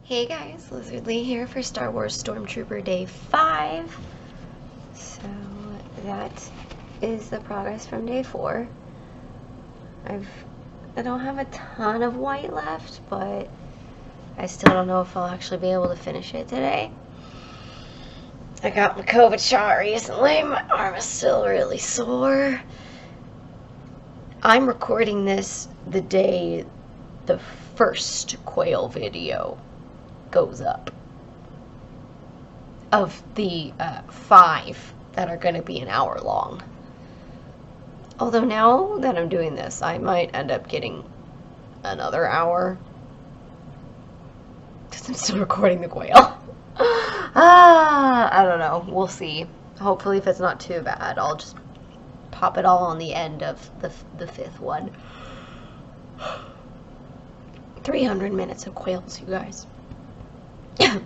Hey guys, Lizardlea here for Star Wars Stormtrooper Day 5. So that is the progress from Day 4. I don't have a ton of white left, but I still don't know if I'll actually be able to finish it today. I got my COVID shot recently. My arm is still really sore. I'm recording this the day the first quail video goes up of the 5 that are going to be an hour long. Although now that I'm doing this, I might end up getting another hour because I'm still recording the quail. I don't know. We'll see. Hopefully, if it's not too bad, I'll just pop it all on the end of the 5th one. 300 minutes of quails, you guys. It's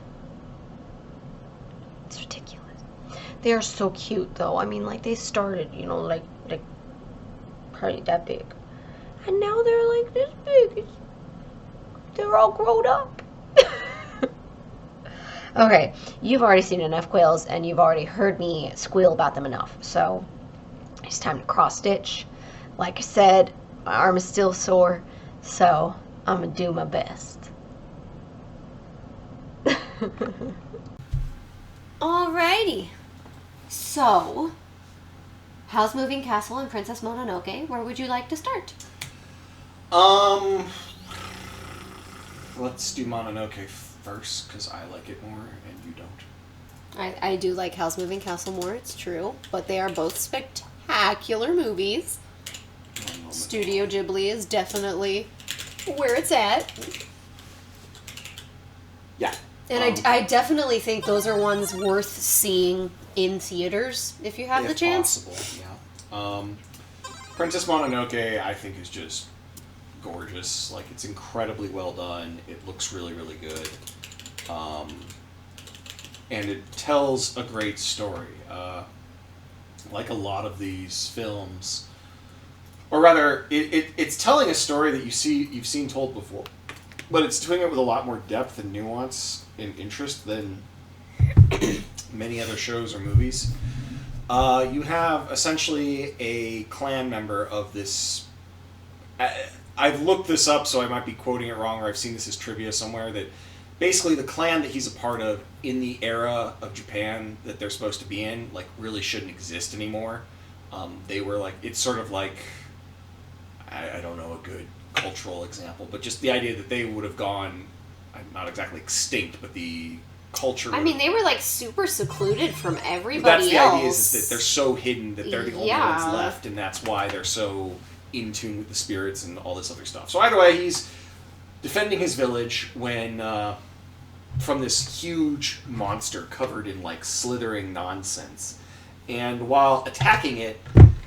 ridiculous. They are so cute, though. I mean, like, they started, like probably that big. And now they're, like, this big. They're all grown up. Okay, you've already seen enough quails, and you've already heard me squeal about them enough. So, it's time to cross-stitch. Like I said, my arm is still sore, so I'm going to do my best. Alrighty. So, Howl's Moving Castle and Princess Mononoke, where would you like to start? Let's do Mononoke first, because I like it more and you don't. I do like Howl's Moving Castle more, it's true, but they are both spectacular movies. Studio Ghibli is definitely where it's at. Yeah. And I definitely think those are ones worth seeing in theaters if you have the chance. Possible, yeah. Princess Mononoke, I think, is just gorgeous. Like, it's incredibly well done. It looks really, really good. And it tells a great story. Like a lot of these films, or rather, it's telling a story that you've seen told before, but it's doing it with a lot more depth and nuance and interest than many other shows or movies. You have essentially a clan member of this. I've looked this up, so I might be quoting it wrong, or I've seen this as trivia somewhere, that basically the clan that he's a part of in the era of Japan that they're supposed to be in, like, really shouldn't exist anymore. They were like, it's sort of like, I don't know a good cultural example, but just the idea that they would have gone, not exactly extinct, but the culture. I mean, they were like super secluded from everybody else. That's the idea, is that they're so hidden that they're the only ones left, and that's why they're so in tune with the spirits and all this other stuff. So either way, he's defending his village when from this huge monster covered in like slithering nonsense, and while attacking it,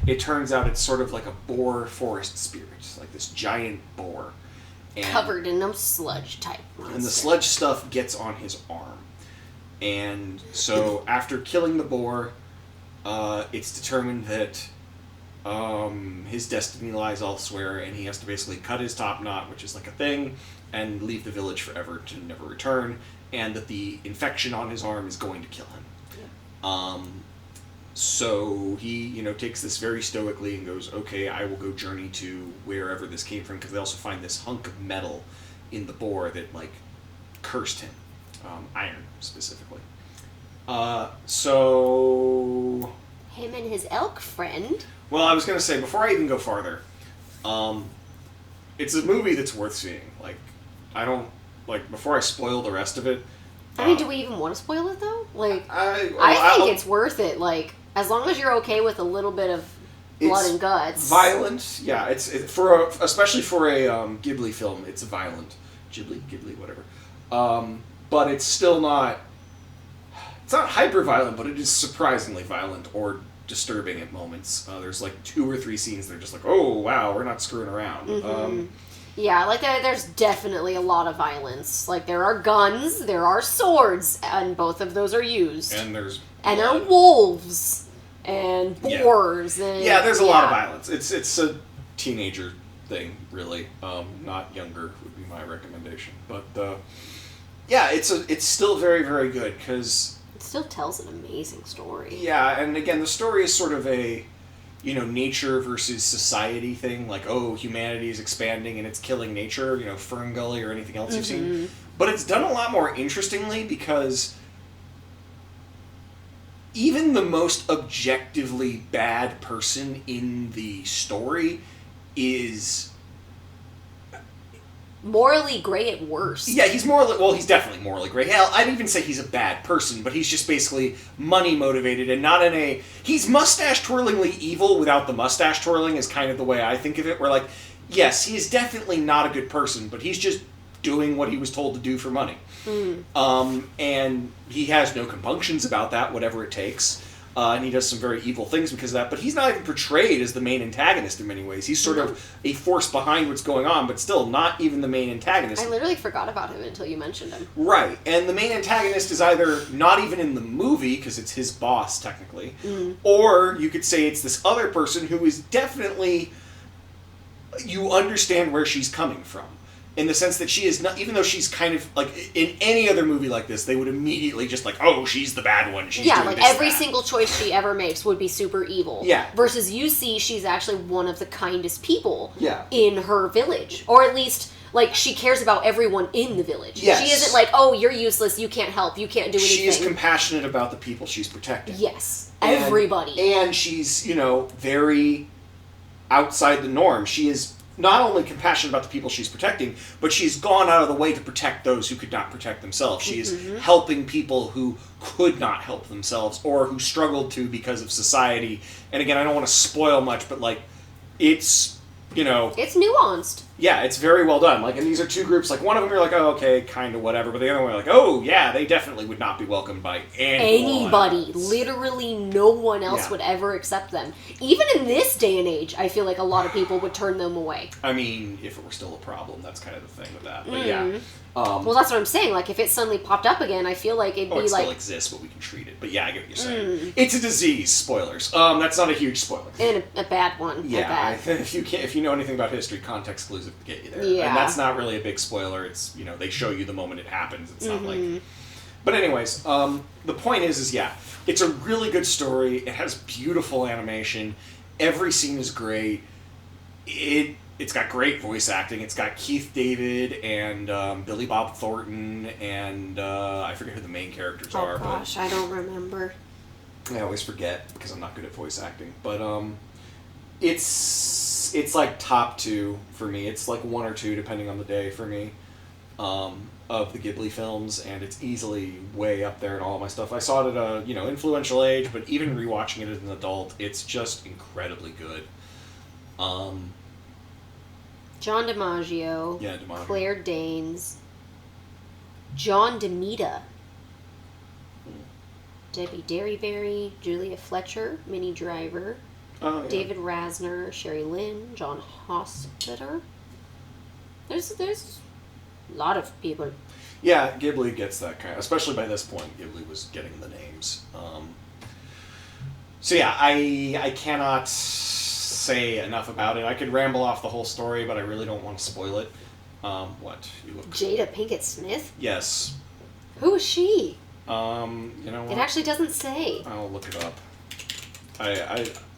it turns out it's sort of like a boar forest spirit, like this giant boar. And covered in those sludge type monster. And the sludge stuff gets on his arm. And so after killing the boar, it's determined that his destiny lies elsewhere, and he has to basically cut his top knot, which is like a thing, and leave the village forever to never return, and that the infection on his arm is going to kill him. Yeah. So he, takes this very stoically and goes, okay, I will go journey to wherever this came from, because they also find this hunk of metal in the boar that, like, cursed him. Iron, specifically. So... Him and his elk friend. Well, I was going to say, before I even go farther, it's a movie that's worth seeing. Like, before I spoil the rest of it... I mean, do we even want to spoil it, though? Like, I think it's worth it, like, as long as you're okay with a little bit of blood and guts. Violent, yeah. Especially for a Ghibli film, it's violent. Ghibli, whatever. But it's still not... It's not hyper-violent, but it is surprisingly violent or disturbing at moments. There's like 2 or 3 scenes that are just like, oh, wow, we're not screwing around. Mm-hmm. Yeah, like there's definitely a lot of violence. Like, there are guns, there are swords, and both of those are used. And there are wolves and boars. Yeah. And there's a lot of violence. It's a teenager thing, really. Not younger would be my recommendation. But yeah, it's still very, very good, because... It still tells an amazing story. Yeah, and again, the story is sort of a, nature versus society thing, like, oh, humanity is expanding and it's killing nature, Fern Gully or anything else you've seen. But it's done a lot more interestingly, because even the most objectively bad person in the story is... morally gray at worst. Yeah, he's he's definitely morally gray. Hell, I'd even say he's a bad person, but he's just basically money motivated and not in a... He's mustache twirlingly evil without the mustache twirling is kind of the way I think of it, where like, yes, he is definitely not a good person, but he's just doing what he was told to do for money. And he has no compunctions about that, whatever it takes. And he does some very evil things because of that, but he's not even portrayed as the main antagonist in many ways. He's sort of a force behind what's going on, but still not even the main antagonist. I literally forgot about him until you mentioned him. Right, and the main antagonist is either not even in the movie, because it's his boss, technically, or you could say it's this other person who is definitely... You understand where she's coming from. In the sense that she is not, even though she's kind of, like, in any other movie like this, they would immediately just like, oh, she's the bad one, she's doing like this, every that. single choice she ever makes would be super evil. Yeah. Versus you see she's actually one of the kindest people Yeah. in her village. Or at least, like, she cares about everyone in the village. Yes. She isn't like, oh, you're useless, you can't help, you can't do anything. She is compassionate about the people she's protecting. Yes. Everybody. And she's, very outside the norm. She is not only compassionate about the people she's protecting, but she's gone out of the way to protect those who could not protect themselves. She is helping people who could not help themselves or who struggled to because of society. And again, I don't want to spoil much, but like, it's, It's nuanced. Yeah, it's very well done. Like, and these are two groups, like, one of them you're like, oh, okay, kind of whatever, but the other one you're like, oh, yeah, they definitely would not be welcomed by anyone. Anybody. Literally no one else would ever accept them. Even in this day and age, I feel like a lot of people would turn them away. I mean, if it were still a problem, that's kind of the thing with that. But yeah. Well, that's what I'm saying. Like, if it suddenly popped up again, I feel like it'd be it like... still exists, but we can treat it. But yeah, I get what you're saying. It's a disease, spoilers. That's not a huge spoiler. And a bad one. Yeah, if you know anything about history, context clues would get you there. Yeah. And that's not really a big spoiler. It's, they show you the moment it happens. It's not like... But anyways, the point is yeah, it's a really good story. It has beautiful animation. Every scene is great. It's got great voice acting. It's got Keith David and Billy Bob Thornton and I forget who the main characters are. Oh gosh, I don't remember. I always forget because I'm not good at voice acting. But it's like top 2 for me. It's like 1 or 2 depending on the day for me of the Ghibli films, and it's easily way up there in all of my stuff. I saw it at a influential age, but even rewatching it as an adult, it's just incredibly good. John DiMaggio. Yeah, DiMaggio. Claire Danes. John DeMita. Debbie Derryberry. Julia Fletcher. Minnie Driver. Oh, yeah. David Rasner. Sherry Lynn. John Hostetter. There's a lot of people. Yeah, Ghibli gets that kind of... Especially by this point, Ghibli was getting the names. So yeah, I cannot... say enough about it. I could ramble off the whole story, but I really don't want to spoil it. What? You look... Jada Pinkett Smith? Yes. Who is she? You know what? It actually doesn't say. I'll look it up.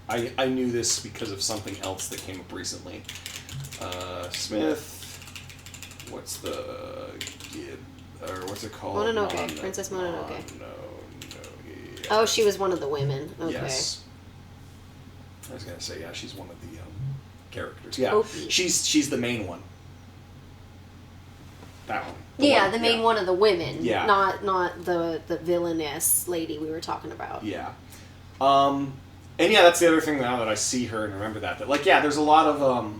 I knew this because of something else that came up recently. Smith. What's the... Or what's it called? Mononoke. Princess Mononoke. Yeah. Oh, she was one of the women. Okay. Yes. I was gonna say, yeah, she's one of the characters. Yeah, Opie. she's the main one. That one. The main one of the women. Yeah. Not the villainous lady we were talking about. Yeah. And yeah, that's the other thing now that I see her and remember that like, yeah, there's a lot of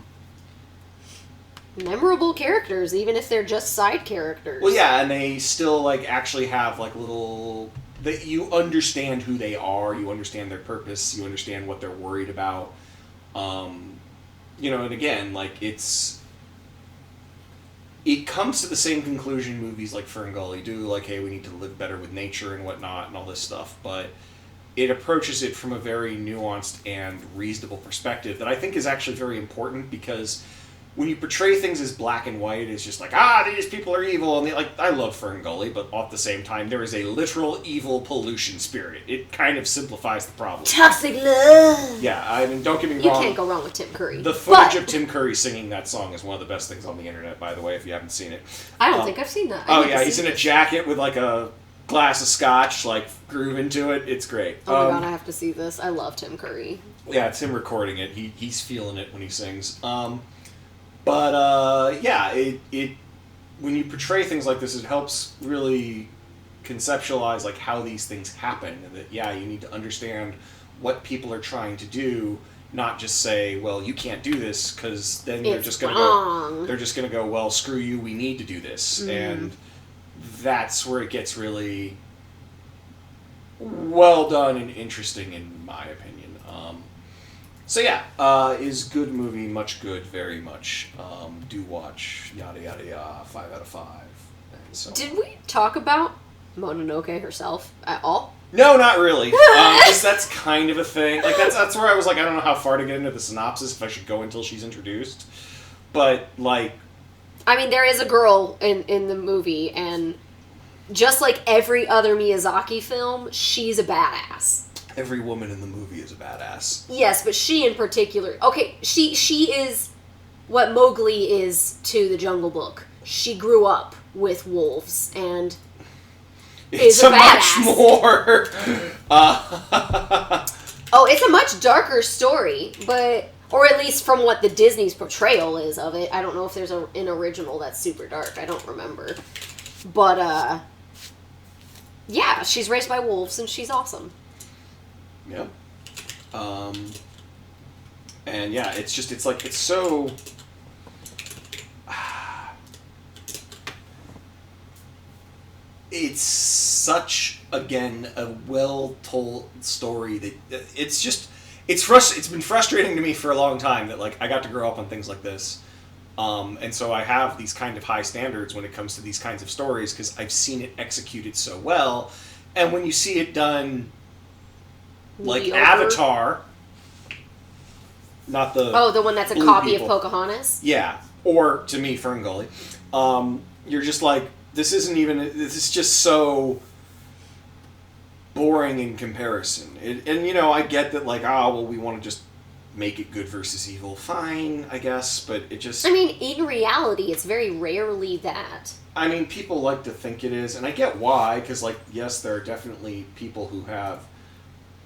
memorable characters, even if they're just side characters. Well, yeah, and they still like actually have like little... That you understand who they are, you understand their purpose, you understand what they're worried about. And again, like, it comes to the same conclusion movies like Fern Gully do, like, hey, we need to live better with nature and whatnot and all this stuff, but it approaches it from a very nuanced and reasonable perspective that I think is actually very important because when you portray things as black and white, it's just like, these people are evil, and I love Ferngully, but at the same time, there is a literal evil pollution spirit. It kind of simplifies the problem. Toxic love. Yeah, I mean, don't get me You wrong. can't go wrong with Tim Curry. The footage of Tim Curry singing that song is one of the best things on the internet, by the way, if you haven't seen it. I don't think I've seen that. He's in a jacket with like a glass of scotch, like groove into it. It's great. Oh my god, I have to see this. I love Tim Curry. Yeah, it's him recording it. He's feeling it when he sings. It when you portray things like this, it helps really conceptualize like how these things happen, and that you need to understand what people are trying to do, not just say, well, you can't do this, because then they're just going to go, well, screw you, we need to do this. And that's where it gets really well done and interesting, in my opinion. Is good movie, much good, very much. Do watch, yada yada yada, 5 out of 5. And so Did we talk about Mononoke herself at all? No, not really. 'Cause that's kind of a thing. Like that's where I was like, I don't know how far to get into the synopsis, if I should go until she's introduced. But like, I mean, there is a girl in the movie, and just like every other Miyazaki film, she's a badass. every woman in the movie is a badass. Yes, but she in particular. Okay, she is what Mowgli is to the Jungle Book. She grew up with wolves and It's is a much badass. more. Oh, it's a much darker story, but or at least from what the Disney's portrayal is of it. I don't know if there's an original that's super dark. I don't remember. But yeah, she's raised by wolves and she's awesome. Yeah. And yeah, it's so. It's such, again, a well-told story that it's been frustrating to me for a long time that, like, I got to grow up on things like this. And so I have these kind of high standards when it comes to these kinds of stories because I've seen it executed so well. And when you see it done, like Mediocre. Avatar, not the... Oh, the one that's a blue copy people. of Pocahontas? Yeah. Or, to me, Ferngully. You're just like, this is just so boring in comparison. And, I get that, like, we want to just make it good versus evil. Fine, I guess, but it just... I mean, in reality, it's very rarely that. I mean, people like to think it is, and I get why, because, like, yes, there are definitely people who have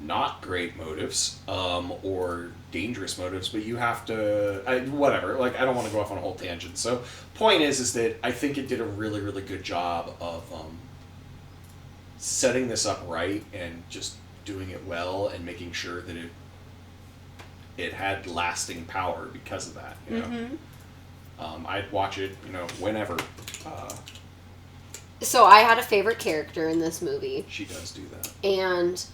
not great motives, or dangerous motives, but you have to... whatever, like, I don't want to go off on a whole tangent. So, point is that I think it did a really, really good job of setting this up right and just doing it well and making sure that it had lasting power because of that, you know? Mm-hmm. I'd watch it, whenever. So I had a favorite character in this movie. She does do that. And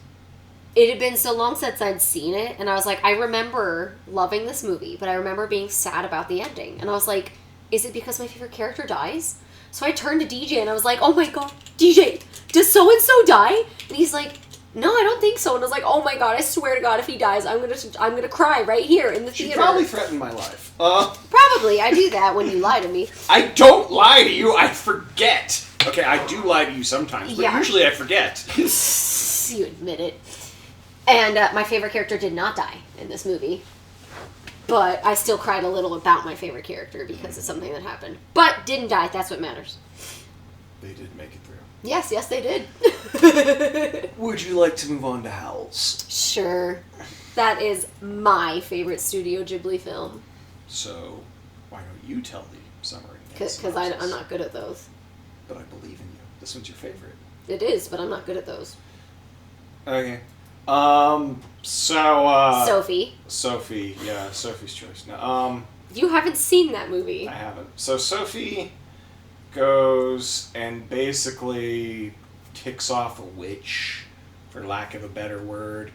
it had been so long since I'd seen it, and I was like, I remember loving this movie, but I remember being sad about the ending. And I was like, is it because my favorite character dies? So I turned to DJ and I was like, oh my god, DJ, does so-and-so die? And he's like, no, I don't think so. And I was like, oh my god, I swear to god, if he dies, I'm gonna cry right here in the theater. She probably threatened my life. Probably, I do that when you lie to me. I don't lie to you, I forget. Okay, I do lie to you sometimes, but usually I forget. You admit it. And my favorite character did not die in this movie. But I still cried a little about my favorite character because it's something that happened. But didn't die, that's what matters. They did make it through. Yes, they did. Would you like to move on to Howls? Sure. That is my favorite Studio Ghibli film. So, why don't you tell the summary? Because I'm not good at those. But I believe in you. This one's your favorite. It is, but I'm not good at those. Okay. Sophie, yeah, Sophie's choice. Now, you haven't seen that movie. I haven't. So Sophie goes and basically ticks off a witch, for lack of a better word.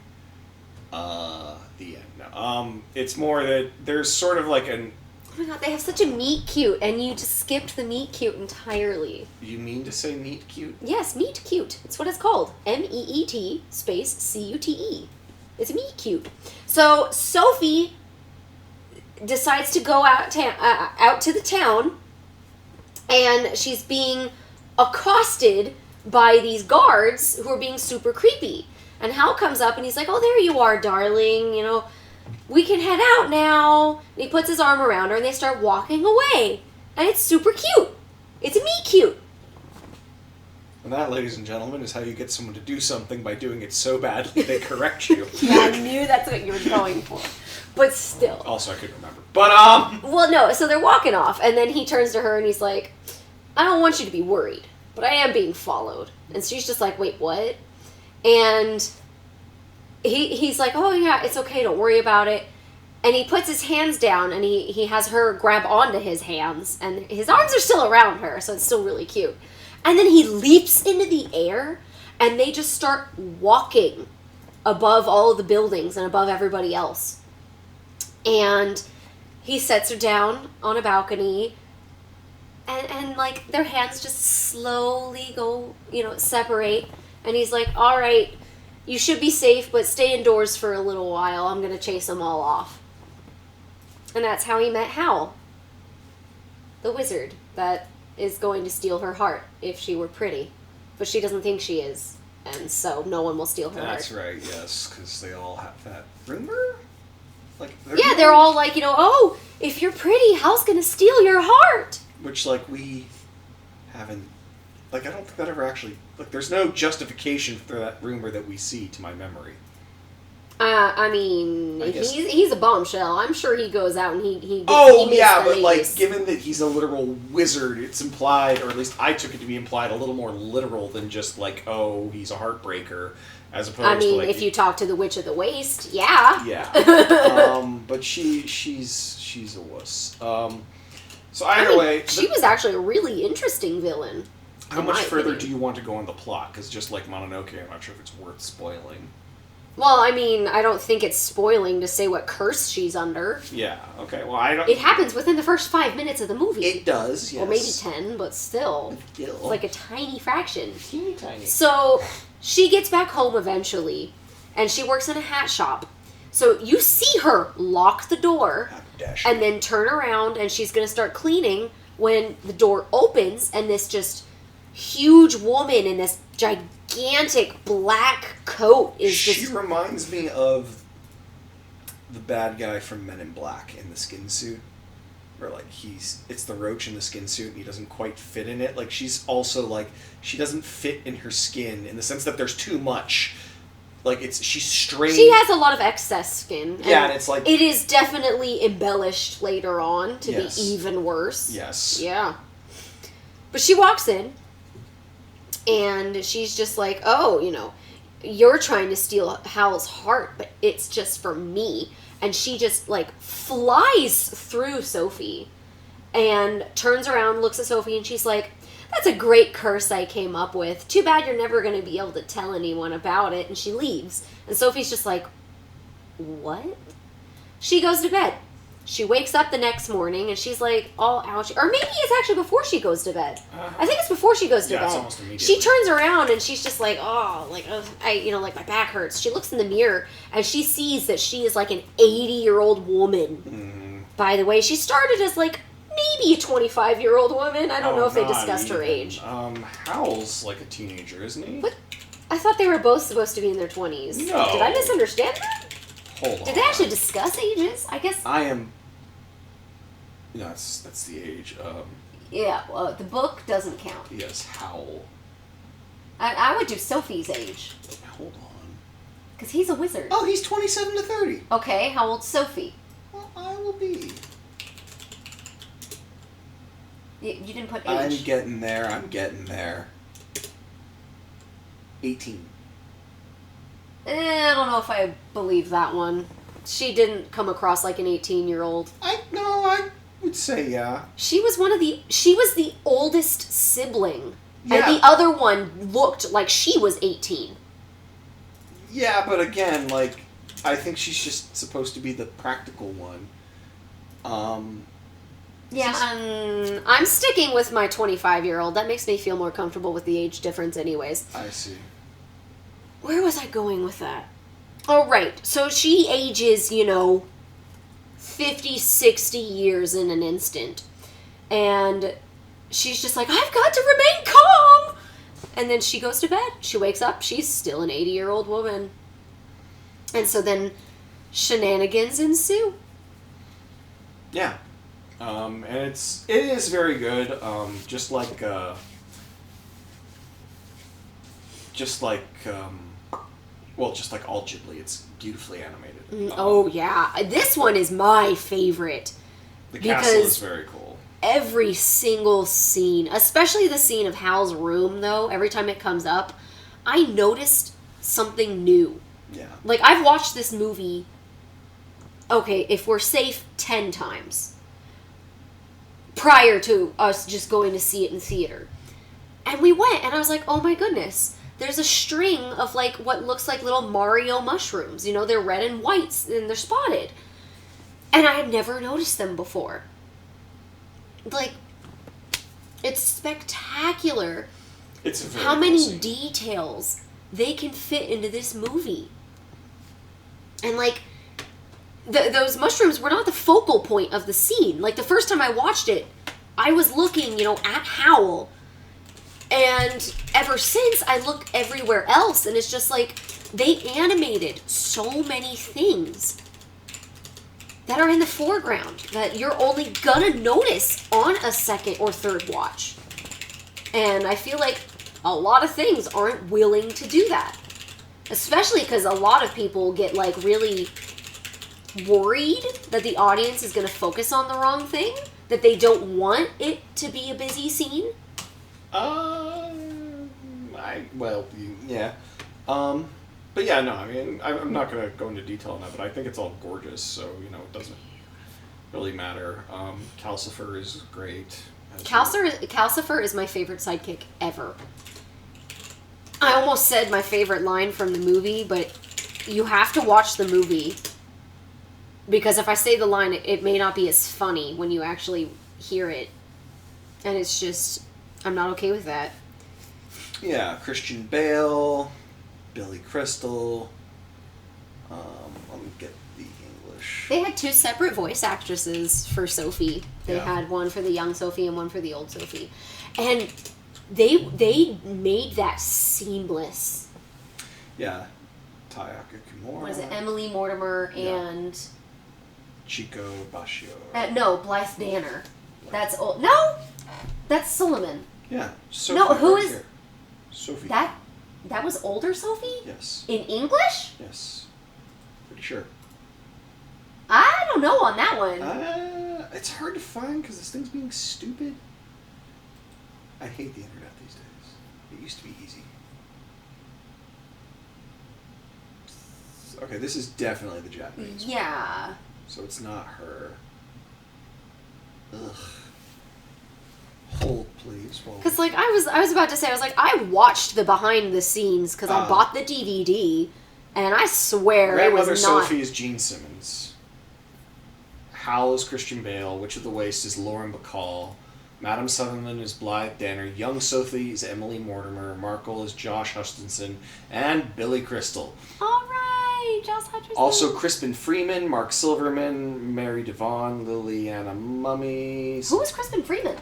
The end. No, it's more that there's sort of like an... Oh my god, they have such a meet cute, and you just skipped the meet cute entirely. You mean to say meet cute? Yes, meet cute. It's what it's called. MEET space CUTE. It's meet cute. So Sophie decides to go out to the town, and she's being accosted by these guards who are being super creepy. And Hal comes up and he's like, "Oh, there you are, darling. You know, we can head out now." And he puts his arm around her and they start walking away. And it's super cute. It's me cute. And that, ladies and gentlemen, is how you get someone to do something by doing it so badly they correct you. Yeah, I knew that's what you were going for. But still. Also, I couldn't remember. But, Well, no, so they're walking off, and then he turns to her and he's like, "I don't want you to be worried, but I am being followed." And she's just like, "Wait, what?" And he's like, "Oh, yeah, it's okay, don't worry about it." And he puts his hands down, and he has her grab onto his hands, and his arms are still around her, so it's still really cute. And then he leaps into the air, and they just start walking above all of the buildings and above everybody else. And he sets her down on a balcony, and like, their hands just slowly go, separate. And he's like, "All right, you should be safe, but stay indoors for a little while. I'm going to chase them all off." And that's how he met Hal, the wizard that is going to steal her heart if she were pretty. But she doesn't think she is, and so no one will steal her that's heart. right, yes, because they all have that rumor? Like, Yeah, they're all like, "Oh, if you're pretty, Hal's going to steal your heart." Which, like, we haven't... Like, I don't think that ever actually... Like, there's no justification for that rumor that we see, to my memory. I mean, I guess- he's a bombshell. I'm sure he goes out and he Oh, meets yeah, the but, like, ladies. given that he's a literal wizard, it's implied, or at least I took it to be implied, a little more literal than just, like, oh, he's a heartbreaker, as opposed I mean, to, like... if you talk to the Witch of the Waste, yeah. Yeah. But she's a wuss. So either way... She was actually a really interesting villain. How in much my further opinion. do you want to go on the plot? Because just like Mononoke, I'm not sure if it's worth spoiling. Well, I mean, I don't think it's spoiling to say what curse she's under. Yeah, okay, well, I don't... It happens within the first 5 minutes of the movie. It does, yes. Or maybe 10, but still. Still. It's like a tiny fraction. Teeny tiny. So, she gets back home eventually, and she works in a hat shop. So, you see her lock the door, and then turn around, and she's going to start cleaning when the door opens, and this just huge woman in this gigantic black coat is She just... reminds me of the bad guy from Men in Black in the skin suit. Where, like, it's the roach in the skin suit, and he doesn't quite fit in it. Like, she's also, like, she doesn't fit in her skin in the sense that there's too much. Like, she's strained. She has a lot of excess skin. Yeah, and it's like... It is definitely embellished later on to Yes. be even worse. Yes. Yeah. But she walks in, and she's just like, "Oh, you're trying to steal Hal's heart, but it's just for me." And she just, like, flies through Sophie and turns around, looks at Sophie, and she's like, "That's a great curse I came up with. Too bad you're never going to be able to tell anyone about it." And she leaves. And Sophie's just like, "What?" She goes to bed. She wakes up the next morning, and she's like all ouchy. Or maybe it's actually before she goes to bed. I think it's before she goes to Yeah, bed. it's almost immediately. She turns around, and she's just like, "Oh, like, like my back hurts." She looks in the mirror, and she sees that she is like an 80-year-old woman. Mm. By the way, she started as like maybe a 25-year-old woman. I don't know if they not discussed her even. age. Howl's like a teenager, isn't he? What? I thought they were both supposed to be in their 20s. No. Did I misunderstand that? Hold on. Did they actually discuss ages? I guess. I am... No, that's the age. Yeah, well, the book doesn't count. Yes, Howl. I would do Sophie's age. Hold on. Because he's a wizard. Oh, he's 27 to 30. Okay, how old's Sophie? Well, I will be. You didn't put age. I'm getting there. 18. I don't know if I believe that one. She didn't come across like an 18-year-old. I would say yeah. She was the oldest sibling. Yeah. And the other one looked like she was 18. Yeah, but again, like, I think she's just supposed to be the practical one. Yeah, I'm sticking with my 25-year-old. That makes me feel more comfortable with the age difference anyways. I see. Where was I going with that? Oh, right. So she ages, 50, 60 years in an instant. And she's just like, I've got to remain calm! And then she goes to bed. She wakes up. She's still an 80-year-old woman. And so then shenanigans ensue. Yeah. And it is very good. Just like all Ghibli, it's beautifully animated. Oh, yeah. This one is my favorite. The castle is very cool. Every single scene, especially the scene of Hal's room, though, every time it comes up, I noticed something new. Yeah. Like, I've watched this movie, okay, if we're safe, 10 times. Prior to us just going to see it in theater. And we went, and I was like, oh my goodness. There's a string of, like, what looks like little Mario mushrooms. You know, they're red and white, and they're spotted. And I had never noticed them before. Like, it's spectacular. It's a very how many cool scene. details they can fit into this movie. And, like, those mushrooms were not the focal point of the scene. Like, the first time I watched it, I was looking, you know, at Howl. And ever since, I look everywhere else, and it's just like, they animated so many things that are in the foreground that you're only gonna notice on a second or third watch. And I feel like a lot of things aren't willing to do that. Especially because a lot of people get, like, really worried that the audience is gonna focus on the wrong thing, that they don't want it to be a busy scene. Yeah. But yeah, no, I mean, I'm not going to go into detail on that, but I think it's all gorgeous, so, you know, it doesn't really matter. Calcifer is great. Calcifer is my favorite sidekick ever. I almost said my favorite line from the movie, but you have to watch the movie, because if I say the line, it may not be as funny when you actually hear it. And it's just, I'm not okay with that. Yeah, Christian Bale, Billy Crystal. Let me get the English. They had 2 separate voice actresses for Sophie. They had one for the young Sophie and one for the old Sophie. And they made that seamless. Yeah. Tayaka Kimura. What is it? Emily Mortimer and... Chico Bashio. No, Blythe Danner. That's old. No! That's Solomon. Yeah. Sophie No, who right is... here. Sophie. That was older Sophie? Yes. In English? Yes. Pretty sure. I don't know on that one. It's hard to find because this thing's being stupid. I hate the internet these days. It used to be easy. Okay, this is definitely the Japanese one. Yeah. So it's not her. Ugh. Hold, please. Because, like, I was about to say, I was like, I watched the behind the scenes because I bought the DVD, and I swear it was Grandmother not... Sophie is Gene Simmons. Hal is Christian Bale. Witch of the Waste is Lauren Bacall. Madam Sutherland is Blythe Danner. Young Sophie is Emily Mortimer. Markle is Josh Hutcherson. And Billy Crystal. All right, Josh Hutcherson. Also Crispin Freeman, Mark Silverman, Mary Devon, Liliana Mummy. Who was Crispin Freeman?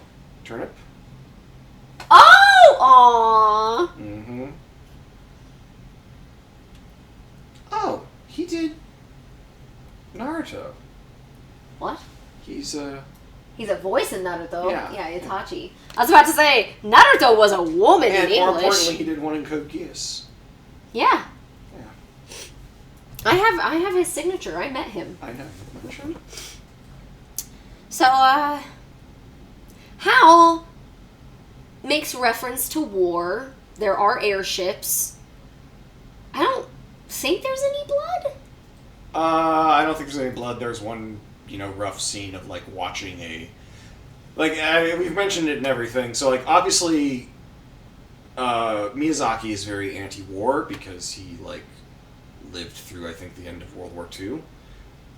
Turnip. Oh! Aww. Mm-hmm. Oh, he did Naruto. What? He's He's a voice in Naruto. Yeah. Itachi. I was about to say, Naruto was a woman and in more English. importantly, he did one in Code Geass. Yeah. Yeah. I have his signature. I met him. I know. So, Hal makes reference to war. There are airships. I don't think there's any blood. I don't think there's any blood. There's one, rough scene of, watching a... we've mentioned it and everything. So, obviously, Miyazaki is very anti-war because he, lived through, I think, the end of World War II.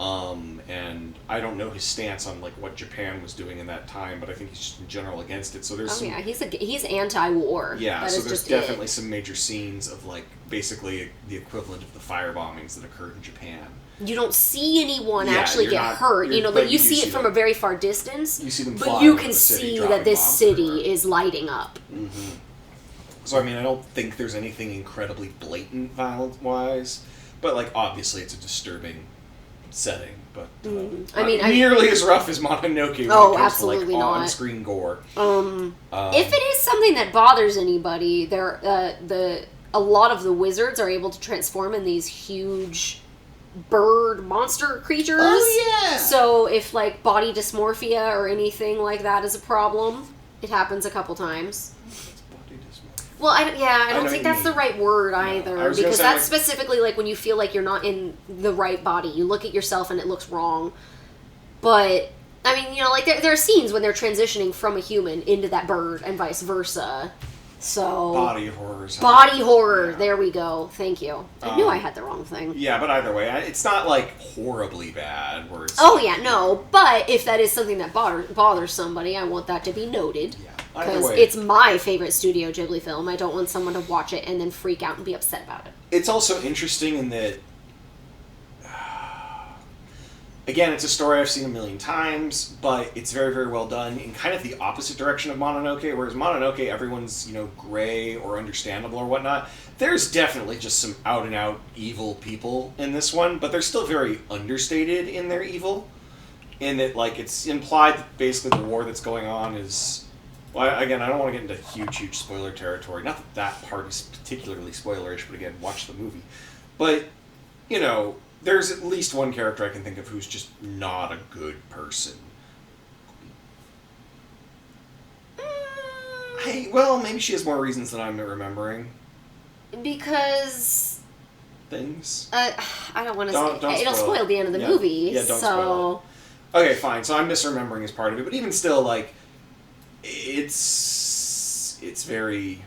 And I don't know his stance on, what Japan was doing in that time, but I think he's just in general against it. So there's he's anti-war. Yeah, that so is there's just definitely some major scenes of, basically the equivalent of the fire bombings that occurred in Japan. you don't see anyone Yeah, actually you're get not- hurt. you're- You know, but like you you do see it see from them. a very far distance. You see them but fly you over can the city, see dropping that this bombs city everywhere. is lighting up. So, I mean, I don't think there's anything incredibly blatant violence-wise, but, like, obviously it's a disturbing setting, but I mean, nearly as rough as Mononoke when Oh, it comes absolutely to, like, not. on-screen gore. If it is something that bothers anybody, a lot of the wizards are able to transform in these huge bird monster creatures. Oh, yeah! So if like body dysmorphia or anything like that is a problem, it happens a couple times. Well, I don't know think what that's you the mean. right word I either, was gonna because say, that's like- specifically like when you feel like you're not in the right body. You look at yourself and it looks wrong. But I mean, you know, like there are scenes when they're transitioning from a human into that bird and vice versa. So Body horrors. body horror. Yeah. There we go. Thank you. I knew I had the wrong thing. Yeah, but either way, it's not, like, horribly bad, where it's... Oh yeah, no. But if that is something that bothers somebody, I want that to be noted. Yeah, either Because way. it's my favorite Studio Ghibli film. I don't want someone to watch it and then freak out and be upset about it. It's also interesting in that, again, it's a story I've seen a million times, but it's very, very well done in kind of the opposite direction of Mononoke, whereas Mononoke, everyone's, you know, gray or understandable or whatnot. There's definitely just some out-and-out evil people in this one, but they're still very understated in their evil, in that, like, it's implied that basically the war that's going on is... Well, again, I don't want to get into huge spoiler territory. Not that that part is particularly spoilerish, but again, watch the movie. But, you know, there's at least one character I can think of who's just not a good person. Well, maybe she has more reasons than I'm remembering. Because Things. I don't want to Don't say it'll spoil it. spoil the end of the Yeah. movie. Yeah, don't so spoil Okay, fine. So I'm misremembering as part of it, but even still, like, it's very...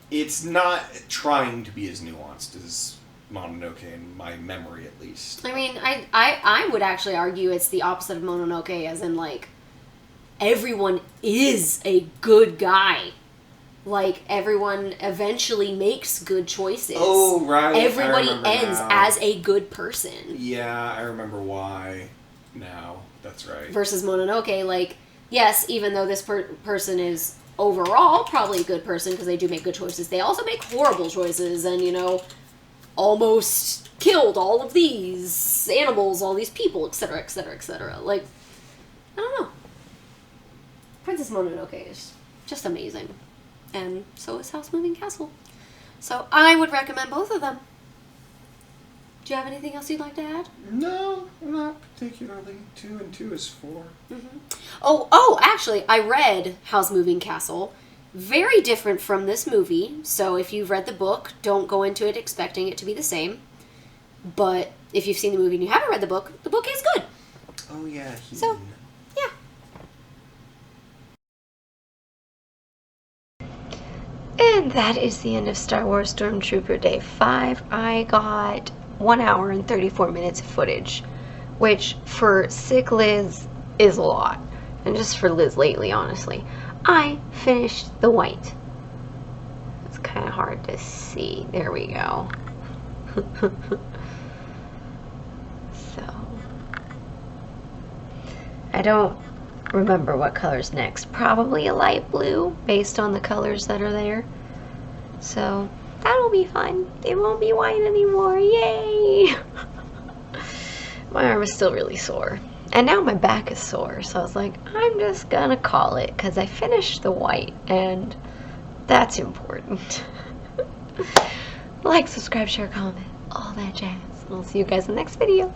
It's not trying to be as nuanced as Mononoke, in my memory at least. I mean, I would actually argue it's the opposite of Mononoke, as in like everyone is a good guy. Like everyone eventually makes good choices. Oh, right. Everybody I remember ends now. as a good person. Yeah, I remember why now. That's right. Versus Mononoke, like, yes, even though this person is overall probably a good person because they do make good choices, they also make horrible choices and, you know, almost killed all of these animals, all these people, etc., etc., etc. Like, I don't know. Princess Mononoke is just amazing. And so is House Moving Castle. So I would recommend both of them. Do you have anything else you'd like to add? No, not particularly. 2 and 2 is 4. Mm-hmm. Oh, actually, I read House Moving Castle. Very different from this movie. So if you've read the book, don't go into it expecting it to be the same. But if you've seen the movie and you haven't read the book is good. Oh, yeah. So, yeah. And that is the end of Star Wars Stormtrooper Day 5. I got 1 hour and 34 minutes of footage, which for sick Liz is a lot. And just for Liz lately, honestly. I finished the white. It's kind of hard to see. There we go. So, I don't remember what color's next. Probably a light blue based on the colors that are there. So that'll be fun. It won't be white anymore. Yay! My arm is still really sore. And now my back is sore. So I was like, I'm just gonna call it because I finished the white and that's important. Like, subscribe, share, comment, all that jazz. And I'll see you guys in the next video.